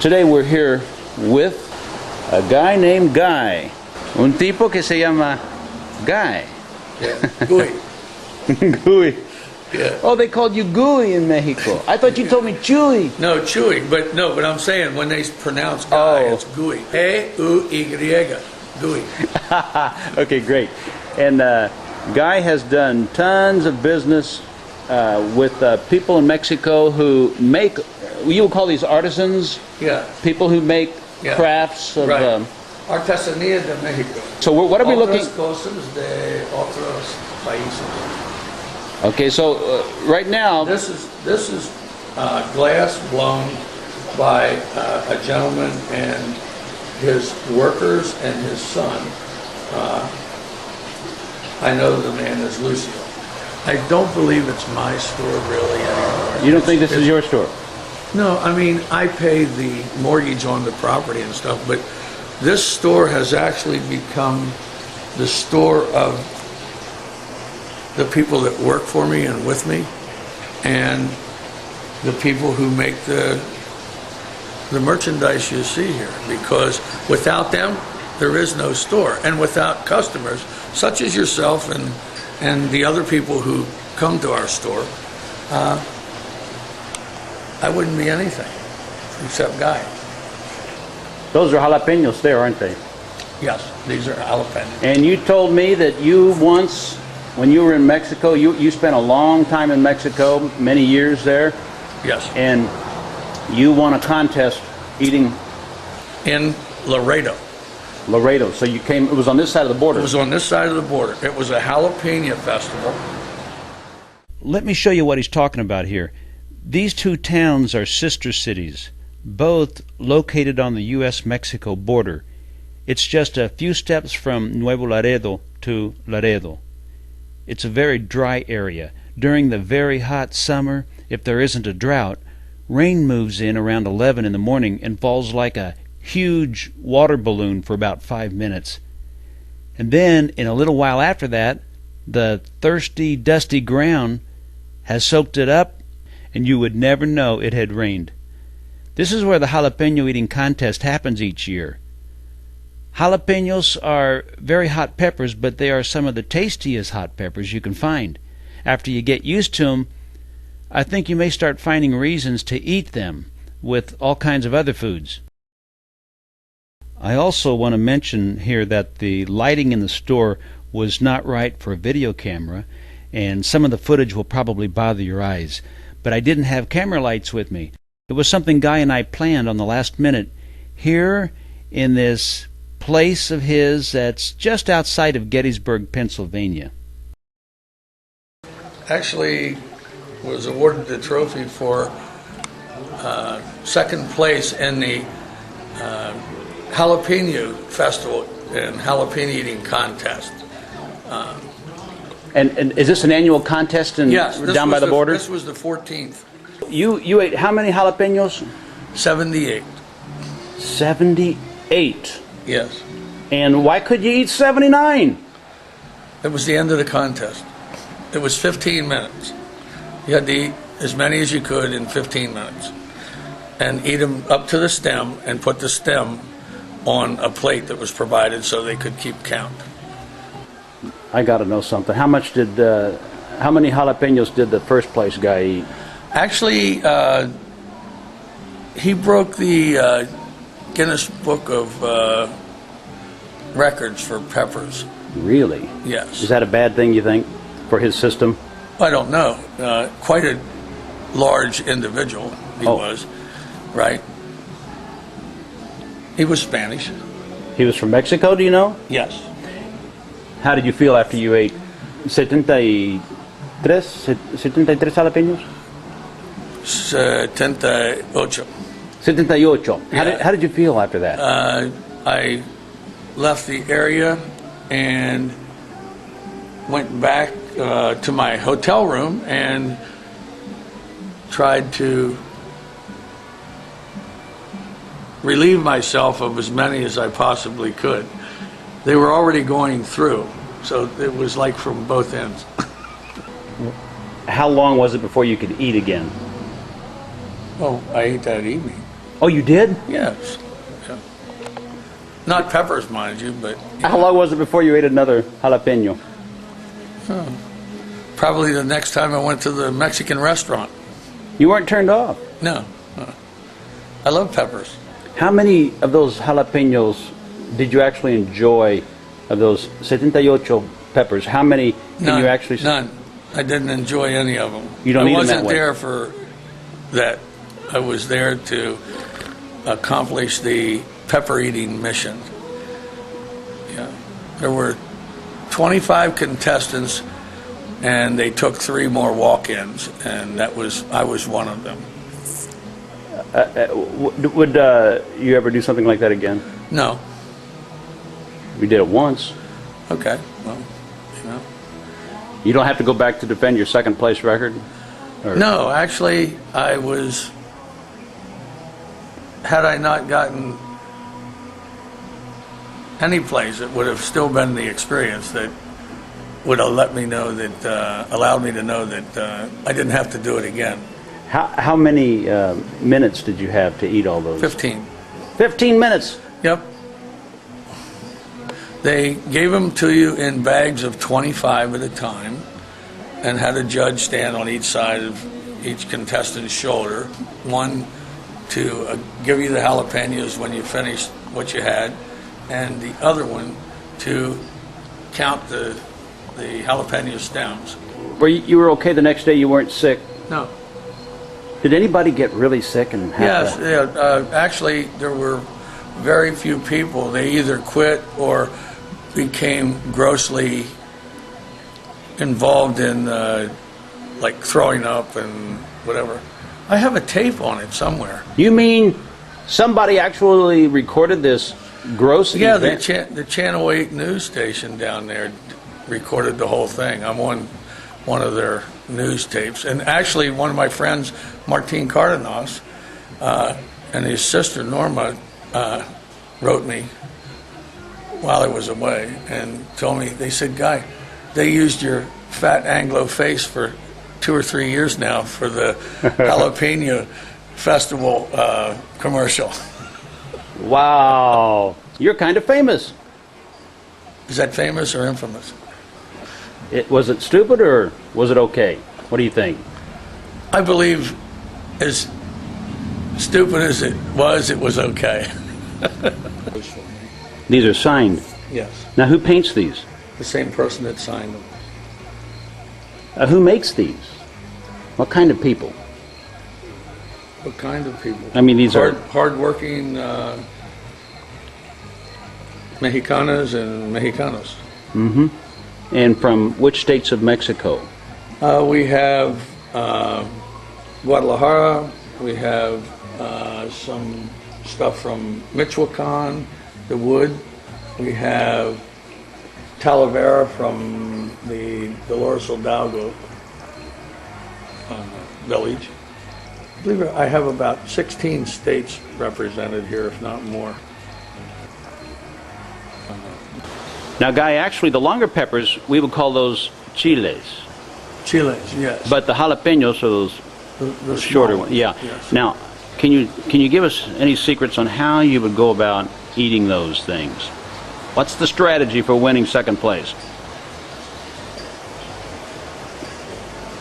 Today we're here with a guy named Guy. Un tipo que se llama Guy. Yeah, Gooey. Gooey. Yeah. Oh, they called you Gooey in Mexico. I thought you told me Chewy. No, Chewy, but I'm saying when they pronounce Guy, Oh. it's Gooey. E-U-Y, Gooey. Okay, great. And Guy has done tons of business with people in Mexico who make, you would call these artisans? Yeah. People who make Yeah. crafts of... Right. Artesanía de México. So what are we looking... Otras cosas de otros países. Okay, so right now... This is glass blown by a gentleman and his workers and his son. I know the man is Lucio. I don't believe it's my store really anymore. You don't think this is your store? No, I mean, I pay the mortgage on the property and stuff, but this store has actually become the store of the people that work for me and with me, and the people who make the merchandise you see here, because without them, there is no store. And without customers, such as yourself and the other people who come to our store, I wouldn't be anything except Guy. Those are jalapenos there, aren't they? Yes, these are jalapenos. And you told me that you once, when you were in Mexico, you spent a long time in Mexico, many years there, Yes. and you won a contest eating In Laredo. Laredo. So you came, it was on this side of the It border. was on this side of the border. It was a jalapeno festival. Let me show you what he's talking about here. These two towns are sister cities, both located on the U.S.-Mexico border. It's just a few steps from Nuevo Laredo to Laredo. It's a very dry area. During the very hot summer, if there isn't a drought, rain moves in around 11 in the morning and falls like a huge water balloon for about 5 minutes. And then, in a little while after that, the thirsty, dusty ground has soaked it up, and you would never know it had rained. This is where the jalapeno eating contest happens each year. Jalapenos are very hot peppers, but they are some of the tastiest hot peppers you can find. After you get used to them, I think you may start finding reasons to eat them with all kinds of other foods. I also want to mention here that the lighting in the store was not right for a video camera, and some of the footage will probably bother your eyes. But I didn't have camera lights with me. It was something Guy and I planned on the last minute here in this place of his that's just outside of Gettysburg, Pennsylvania. Actually was awarded the trophy for second place in the Jalapeno Festival and Jalapeno Eating Contest. And is this an annual contest Yes, down by the border? This was the 14th. You ate how many jalapenos? 78. 78. Yes. And why could you eat 79? It was the end of the contest. It was 15 minutes. You had to eat as many as you could in 15 minutes and eat them up to the stem and put the stem on a plate that was provided so they could keep count. I got to know something. How many jalapenos did the first place guy eat? Actually, he broke the Guinness Book of Records for peppers. Really? Yes. Is that a bad thing, you think, for his system? I don't know. Quite a large individual he was, right? He was Spanish. He was from Mexico, do you know? Yes. How did you feel after you ate 73 jalapenos? 78. 78. Yeah. How did you feel after that? I left the area and went back to my hotel room and tried to relieve myself of as many as I possibly could. They were already going through, so it was like from both ends. How long was it before you could eat again? Well, I ate that evening. Oh, you did? Yes. Yeah. Not peppers, mind you, but How long was it before you ate another jalapeno? probably the next time I went to the Mexican restaurant. You weren't turned off. No. I love peppers. How many of those jalapenos did you actually enjoy, of those 78 peppers? How many can you actually... None. I didn't enjoy any of them. You don't eat them that I wasn't way. there for that. I was there to accomplish the pepper eating mission. Yeah. There were 25 contestants, and they took 3 more walk-ins, and I was one of them. Would you ever do something like that again? No. We did it once. Okay. Well, you know. You don't have to go back to defend your second place record? Or... No, actually, had I not gotten any place, it would have still been the experience that would have let me know that, allowed me to know that I didn't have to do it again. How many minutes did you have to eat all those? 15. 15 minutes? Yep. They gave them to you in bags of 25 at a time, and had a judge stand on each side of each contestant's shoulder, one to give you the jalapenos when you finished what you had, and the other one to count the jalapeno stems. You were okay the next day? You weren't sick? No. Did anybody get really sick and have to... Yes, yeah, actually, there were very few people. They either quit or became grossly involved in, like, throwing up and whatever. I have a tape on it somewhere. You mean somebody actually recorded this gross event? Yeah, the Channel 8 news station down there recorded the whole thing. I'm on one of their news tapes. And actually, one of my friends, Martin Cardenas, and his sister, Norma, wrote me while I was away and told me, they said, Guy, they used your fat Anglo face for 2 or 3 years now for the Jalapeno Festival commercial. Wow. You're kind of famous. Is that famous or infamous? Was it stupid or was it okay? What do you think? I believe as stupid as it was okay. These are signed. Yes. Now, who paints these? The same person that signed them. Who makes these? What kind of people? What kind of people? I mean, these are... Hard-working Mexicanas and Mexicanos. Mm-hmm. And from which states of Mexico? We have Guadalajara. We have some stuff from Michoacan, the wood. We have Talavera from the Dolores Hidalgo village. I believe I have about 16 states represented here, if not more. Now, Guy, actually, the longer peppers, we would call those chiles. Chiles, yes. But the jalapenos are those the shorter small ones. Yeah. Yes. Now, can you give us any secrets on how you would go about eating those things? What's the strategy for winning second place?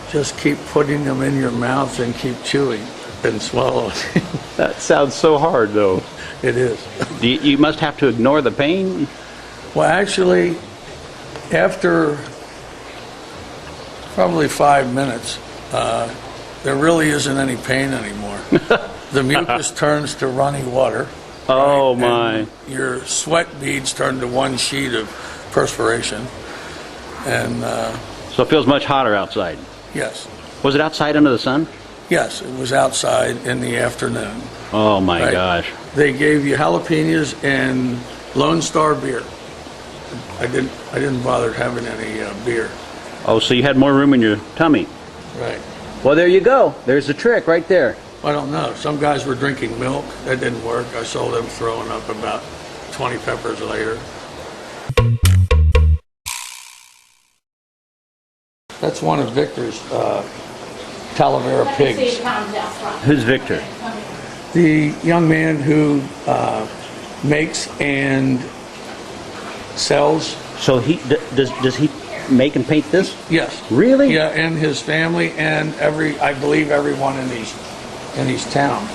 Just keep putting them in your mouth and keep chewing and swallowing. That sounds so hard, though. It is. You must have to ignore the pain? Well, actually, after probably 5 minutes, there really isn't any pain anymore. The mucus turns to runny water. Oh, right? my. And your sweat beads turn to one sheet of perspiration. And So it feels much hotter outside. yes. Was it outside under the sun? Yes, it was outside in the afternoon. Oh, my Right. gosh. They gave you jalapenos and Lone Star beer. I didn't bother having any beer. Oh, so you had more room in your tummy. Right. Well, there you go. There's the trick right there. I don't know. Some guys were drinking milk. That didn't work. I saw them throwing up about 20 peppers later. That's one of Victor's Talavera pigs. Who's Victor? The young man who makes and sells. So does he make and paint this? Yes. Really? Yeah, and his family and I believe everyone in these town.